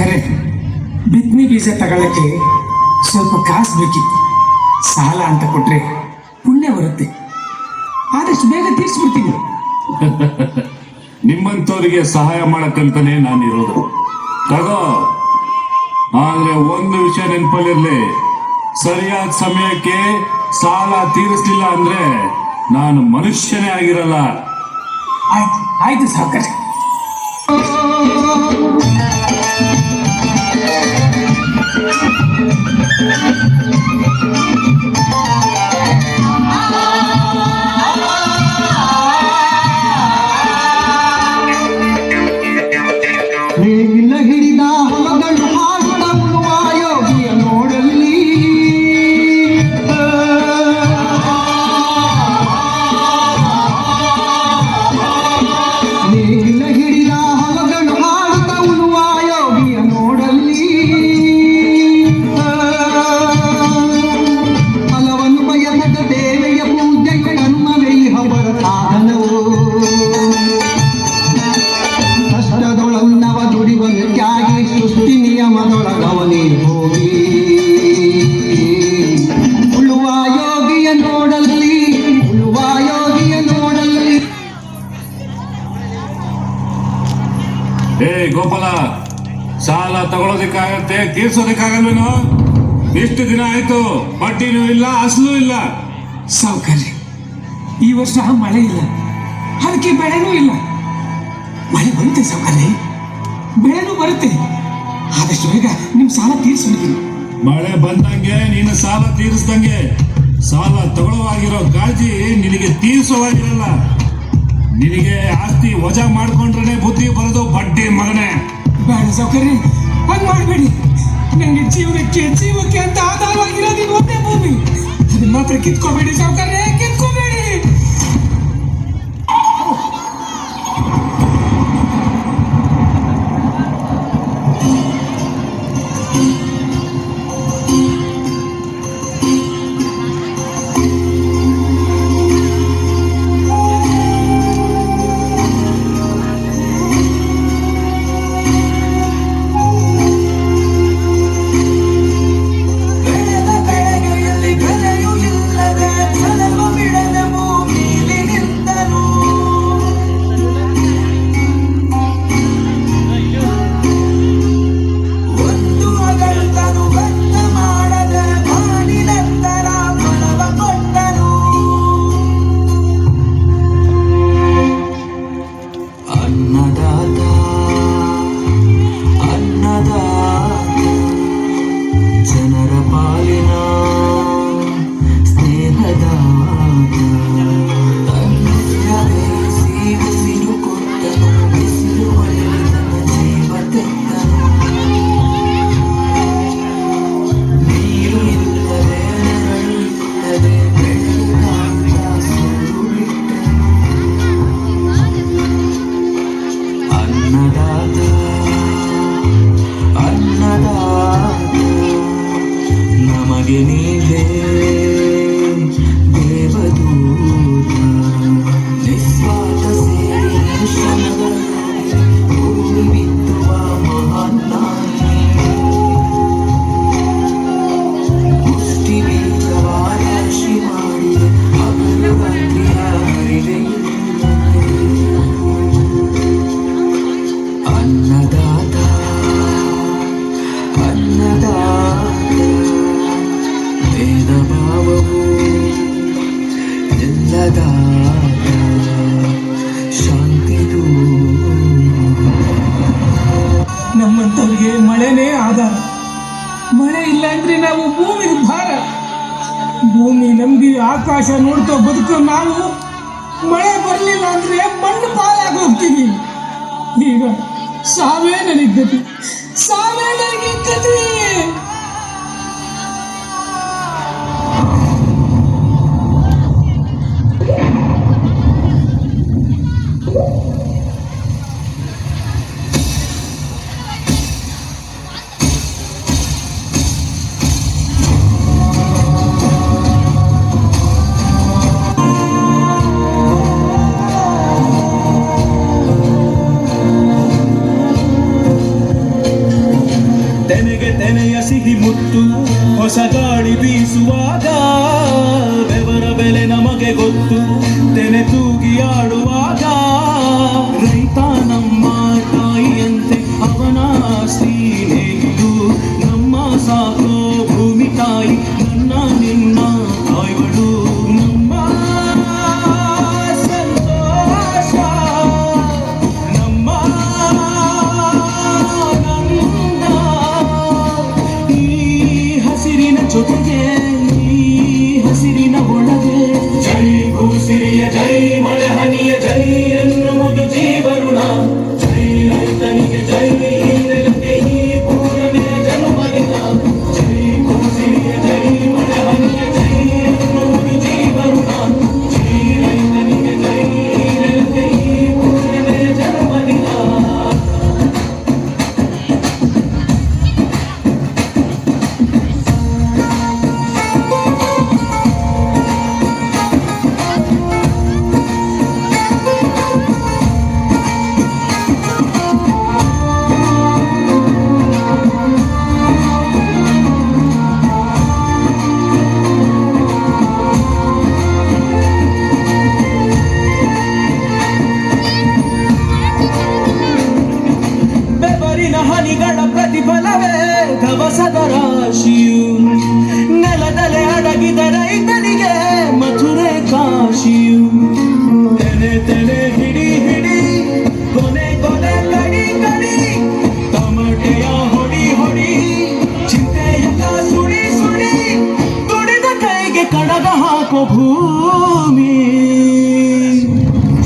ಸಾವುಕಾರೆ, ಬಿತ್ತನೆ ಬೀಜ ತಗೊಳ್ಳಕ್ಕೆ ಸ್ವಲ್ಪ ಕಾಸು ಬೇಕಿತ್ತು. ಸಾಲ ಅಂತ ಕೊಟ್ರೆ ಪುಣ್ಯ ಬರುತ್ತೆ, ಆದಷ್ಟು ಬೇಗ ತೀರ್ಸ್ಬಿಡ್ತೀನಿ. ನಿಮ್ಮಂಥವ್ರಿಗೆ ಸಹಾಯ ಮಾಡಕ್ಕಂತಾನೆ ನಾನಿರೋದು. ತಗೋ, ಆದ್ರೆ ಒಂದು ವಿಷಯ ನೆನಪಲ್ಲಿರ್ಲಿ, ಸರಿಯಾದ ಸಮಯಕ್ಕೆ ಸಾಲ ತೀರಿಸ್ಲಿಲ್ಲ ಅಂದ್ರೆ ನಾನು ಮನುಷ್ಯನೇ ಆಗಿರಲ್ಲ. ಆಯ್ತು ಆಯ್ತು ಸಾವುಕಾರೆ. ನೇಗಿಲ ಹಿಡಿದ ಹೊಲಗಳು ಹಾಡುತ್ತ ಉಳುವ ಯೋಗಿಯ ನೋಡಲ್ಲಿ. ನೇಗಿಲ ಹಿಡಿದ ಹೊಲಗಳು ಹಾಡುತ್ತ ಉಳುವ ಯೋಗಿಯ ನೋಡಲ್ಲಿ. ಫಲವನ್ನು ಬಯಸದ ದೇವೆಯ ಪೂಜೆಯ ಕರ್ಮವೇ ಹವರ ಸಾಧನವು. ಕಷ್ಟದೊಳನ್ನವ ದುಡಿವನು ತ್ಯಾಗಿ ಸೃಷ್ಟಿ ನಿಯಮದೊಳಗವನೇ ಹೋಗಿ. ಉಳುವ ಯೋಗಿಯ ನೋಡಲ್ಲಿ, ಉಳುವ ಯೋಗಿಯ ನೋಡಲ್ಲಿ. ಏ ಗೋಪಾಲ, ಸಾಲ ತಗೊಳೋದಕ್ಕಾಗತ್ತೆ, ತೀರ್ಸೋದಕ್ಕಾಗಲ್ವೇನೋ? ಇಷ್ಟು ದಿನ ಆಯ್ತು, ಬಡ್ಡಿನೂ ಇಲ್ಲ, ಅಸಲು ಇಲ್ಲ. ಸಾವುಕಾರೆ, ಈ ವರ್ಷ ಮಳೆ ಇಲ್ಲ, ಅದಕ್ಕೆ ಬೆಳೆನೂ ಇಲ್ಲ. ಮಳೆ ಬರುತ್ತೆ ಸಾವುಕಾರೆ, ಬೆಳೆನೂ ಬರುತ್ತೆ. ಆದಷ್ಟು ಬೇಗ ನಿಮ್ ಸಾಲ ತೀರಿಸ್ಬಿಡ್ತೀನಿ. ಮಳೆ ಬಂದಂಗೆ ನೀನು ಸಾಲ ತೀರಿಸ್ದಂಗೆ. ಸಾಲ ತಗೊಳ್ಳೋವಾಗಿರೋ ಕಾಳಜಿ ನಿನಗೆ ತೀರಿಸೋವಾಗಿರಲ್ಲ. ನಿನಗೆ ಆಸ್ತಿ ವಜಾ ಮಾಡ್ಕೊಂಡ್ರೆ ಬುದ್ಧಿ ಬರೋದು, ಬಡ್ಡಿ ಮಗನೇ. ಬೇಡ ಸಾವುಕಾರೆ, ಹಂಗ್ ಮಾಡಬೇಡಿ. ನನಗೆ ಜೀವಕ್ಕೆ ಅಂತ ಆಧಾರವಾಗಿರೋದು ಇದು ಒಂದೇ ಭೂಮಿ. ಅದನ್ನ ಮಾತ್ರ ಕಿತ್ಕೋಬೇಡಿ ಸಾವುಕಾರೆ, ಕಿತ್ಕೋಬೇಡಿ. ನಮಗೆ ನೀವೇ ದೇವದೂತ, ನಿಸ್ವಾರ್ಥ ಸೇವೆ ಶ್ರಮಗಳಲ್ಲಿ ಭೂಮಿ ಬಿತ್ತುವ ಮಹಾನ್ ನಾಯಿ. ಪುಷ್ಟಿ ಬೀಜವ ರಾಶಿ ಮಾಡಿದೆ, ಹಗಲು ರಾತ್ರಿಯ ಹರಿವೆ ಅನ್ನದಾತ, ಅನ್ನದಾತ. ಭೇದ ಭಾವವು ಎಲ್ಲದಾತ, ಶಾಂತಿದು. ನಮ್ಮಂತವ್ರಿಗೆ ಮಳೆನೇ ಆಧಾರ. ಮಳೆ ಇಲ್ಲ ಅಂದ್ರೆ ನಾವು ಭೂಮಿಗೆ ಭಾರ. ಭೂಮಿ ನಂಬಿ ಆಕಾಶ ನೋಡ್ತಾ ಬದುಕೋ ನಾವು ಮಳೆ ಬರಲಿಲ್ಲ ಅಂದ್ರೆ ಮಣ್ಣು ಪಾಲಾಗಿ ಹೋಗ್ತೀವಿ. ಈಗ ಸಾವೇ ನನಗೆ ಗತಿ, ಸಾವೇ ನನಗೆ ಗತಿ. ಸಿಹಿ ಮುತ್ತು ಹೊಸ ಗಾಳಿ ಬೀಸುವಾಗ ಬೆವರ ಬೆಲೆ ನಮಗೆ ಗೊತ್ತು ತೆನೆ ತೂಗಿ ಆಡುವಾಗ ರೈತ ನಮ್ಮ ತಾಯಿಯಂತೆ ಅವನ ಆಸ್ತಿ ನೇಗಿಲು ನಮ್ಮ ಸಾಕೋ ಭೂಮಿ ತಾಯಿ ನನ್ನ ನಿನ್ನ ತಾಯ್ಗಳು ನಮ್ಮ ಸಂತೋಷ ನಮ್ಮ ಆನಂದ ಈ ಹಸಿರಿನ ಜೊತೆಗೆ ಈ ಹಸಿರಿನ ಒಳಗೆ ಜೈ ಭೂಸಿರಿಯ ಜೈ ಮಳೆ ಹನಿಯ ಜೈ ಎನ್ನುವುದು ಜೀವರುಣ ಜೈ ರೈತನಿಗೆ ಜೈ ನೆಲಕ್ಕೆ ಈ ಪೂರ್ಣವೇ ಜನ್ಮದಿನ ಜೈ ಭೂಸಿರಿಯ ಜೈ ಮಳೆ ಹನಿಯ ಜೈ ಎನ್ನುವುದು ಜೀವರುಣ ಜೈ ರೈತನಿಗೆ ಜೈ ನೆಲಕ್ಕೆ ಈ ಪೂರ್ಣವೇ ಜನ್ಮದಿನ ಬೆವರಿನ ಹನಿಗಳ ಪ್ರತಿಫಲವೇ ಕವಸದ ರಾಶಿಯು ನೆಲದಲೆ ಅಡಗಿದ ರೈತನಿಗೆ ಮಥುರೆ ಕಾಶಿಯು ತೆನೆ ತೆನೆ ಹಿಡಿ ಹಿಡಿ ಕೊನೆ ಕೊನೆ ಕಡಿ ಕಡಿ ತಮಟೆಯ ಹೊಡಿ ಹೊಡಿ ಚಿಂತೆಯೆಲ್ಲ ಸುಡಿ ಸುಡಿ ದುಡಿದ ಕೈಗೆ ಕಡಗ ಹಾಕೋ ಭೂಮಿ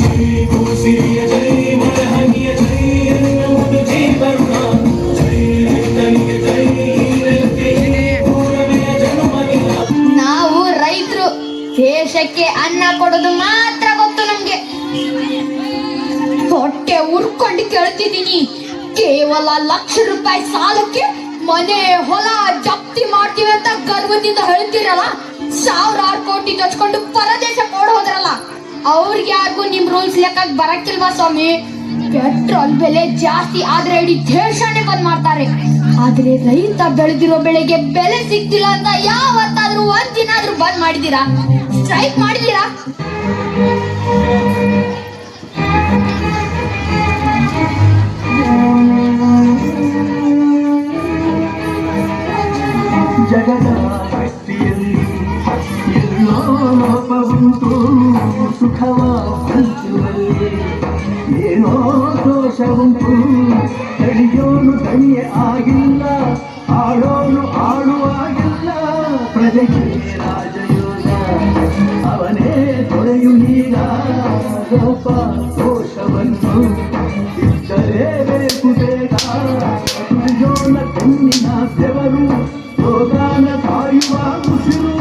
ಜೈ ಭೂಸಿರಿಯ ಜೈ ಮಳೆ ಹನಿಯ ಜೈ ಎನ್ನುವುದು ಜೀವರುಣ ಜೈ ರೈತನಿಗೆ ಜೈ ನೆಲಕ್ಕೆ ಈ ಪೂರ್ಣವೇ ಜನ್ಮದಿನ ನಾವು ರೈತರು ದೇಶಕ್ಕೆ ಅನ್ನ ಕೊಡೋದು ಮಾತ್ರ ಗೊತ್ತು ನಮ್ಗೆ ಹೊಟ್ಟೆ ಉರ್ಕೊಂಡು ಕೇಳ್ತಿದ್ದೀನಿ ಕೇವಲ ಲಕ್ಷ ರೂಪಾಯಿ ಸಾಲಕ್ಕೆ ಮನೆ ಹೊಲ ಜಪ್ತಿ ಮಾಡ್ತೀವಿ ಅಂತ ಗರ್ವದಿಂದ ಹೇಳ್ತೀರಲ್ಲ ಸಾವಿರಾರು ಕೋಟಿ ದಚ್ಕೊಂಡು ಪರದೇಶ ಕೊಡ ಹೋದ್ರಲ್ಲ ಅವ್ರಿಗೆ ಯಾರಿಗೂ ನಿಮ್ ರೂಲ್ಸ್ ಲೆಕ್ಕ ಬರಕ್ಕಿಲ್ವಾ ಸ್ವಾಮಿ ಪೆಟ್ರೋಲ್ ಬೆಲೆ ಜಾಸ್ತಿ ಆದ್ರೆ ಇಡೀ ದೇಶನೇ ಬಂದ್ ಮಾಡ್ತಾರೆ ಆದ್ರೆ ರೈತ ಬೆಳೆದಿರೋ ಬೆಳೆಗೆ ಬೆಲೆ ಸಿಗ್ತಿಲ್ಲ ಅಂತ ಯಾವತ್ತಾದ್ರೂ ಒಂದಿನ ಆದ್ರೂ ಬಂದ್ ಮಾಡಿದೀರಾ ಸ್ಟ್ರೈಕ್ ಮಾಡಿದೀರಾ ಜಗದ ಭಕ್ತಿಯಲ್ಲಿ ಎಲ್ಲೋ ಲೋಪವುಂಟು ಸುಖವ ಹಂಚುವಲ್ಲಿ ಏನೋ ದೋಷವುಂಟು ತಡಿಯೋನು ತಣಿಯೇ ಆಗಿಲ್ಲ ಆಳೋನು ಆಳುವಾಗಿಲ್ಲ ಪ್ರಜೆಗೆ ರಾಜಯೋಗ ಅವನೇ ತೊರೆಯು ಈಗ ಲೋಪ ದೋಷವನ್ನು ಇದ್ದಲೇಬೇಕು ಬೇಗ ದುರ್ಯೋನ ಕಣ್ಣಿನ ಬೆವರು ಯೋಗಾನ ಕಾಯುವ ಉಸಿರು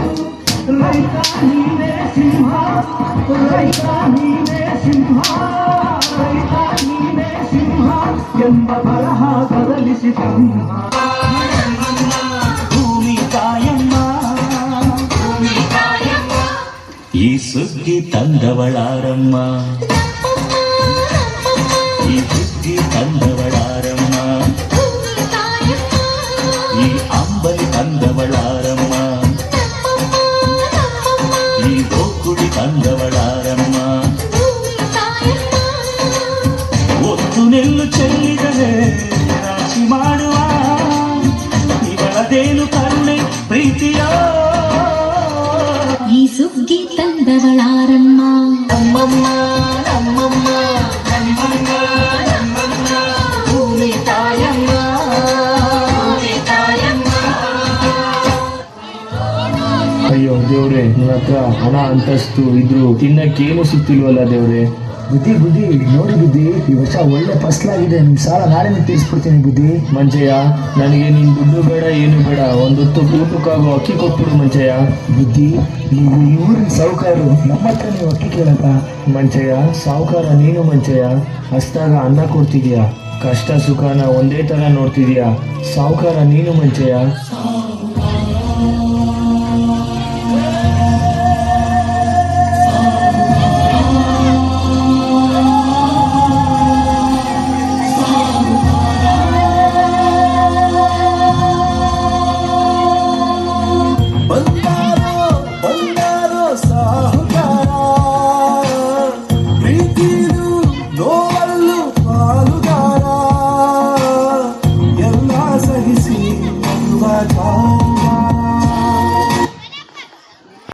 ರೈತ ನೀನೇ ಸಿಂಹ ರೈತ ನೀನೇ ಸಿಂಹ ರೈತ ನೀನೇ ಸಿಂಹ ಎಂಬ ಬರಹ ಬದಲಿಸಿ ಬ್ರಹ್ಮ ಭೂಮಿ ತಾಯಮ್ಮ ಈ ಸುಗ್ಗಿ ತಂದವಳಾರಮ್ಮ ಈ ಸುಗ್ಗಿ ತಂದವಳಾರಮ್ಮ ಈ ಅಂಬಲಿ ತಂದವಳಾರಮ್ಮ ಈ ಗೋಕುಡಿ ತಂದವಳಾರಮ್ಮ ಒತ್ತು ನೆಲ್ಲು ಚೆಲ್ಲಿದರೆ ರಾಶಿ ಮಾಡುವ ಇವಳದೇನು ಕರುಣೆ ಪ್ರೀತಿಯ ಈ ಸುಗ್ಗಿ ತಂದವಳಾರಮ್ಮ ನಮ್ಮಮ್ಮ ನಮ್ಮಮ್ಮ ನಮ್ಮಮ್ಮ ನಮ್ಮಮ್ಮ ಭೂಮಿ ತಾಯಮ್ಮ ಭೂಮಿ ತಾಯಮ್ಮ. ಅಯ್ಯೋ ದೇವ್ರೆ, ನನ್ನ ಹತ್ರ ಹಣ ಅಂತಸ್ತು ಇದ್ರು ತಿನ್ನಕ್ಕೇನು ಸಿಗ್ತಿಲ್ವಲ್ಲ ದೇವ್ರೆ. ಬುದ್ಧಿ ನೋಡಿ ಬುದ್ಧಿ, ಈ ವರ್ಷ ಒಳ್ಳೆ ಫಸಲಾಗಿದೆ. ನಿಮ್ ಸಾಲ ನಾಳೆ ತೀರಿಸ್ಬಿಡ್ತೀನಿ ಬುದ್ಧಿ. ಮಂಚಯ್ಯ, ನನಗೆ ನಿನ್ ದುಡ್ಡು ಬೇಡ ಏನು ಬೇಡ, ಒಂದೊತ್ತು ಊಟಕ್ಕಾಗೋ ಅಕ್ಕಿ ಕೊಟ್ಬಿಡು ಮಂಚಯ್ಯ. ಬುದ್ಧಿ, ನೀವು ಈ ಊರಿನ ಸಾಹುಕಾರರು, ನಮ್ಮ ಹತ್ರ ನೀವು ಅಕ್ಕಿ ಕೇಳಕ್ಕ. ಮಂಚಯ್ಯ, ಸಾವುಕಾರ ನೀನು ಮಂಚಯ್ಯ. ಹಸ್ದಾಗ ಅನ್ನ ಕೊಡ್ತಿದ್ಯಾ, ಕಷ್ಟ ಸುಖನ ಒಂದೇ ತರ ನೋಡ್ತಿದ್ಯಾ. ಸಾವುಕಾರ ನೀನು ಮಂಚಯ್ಯ.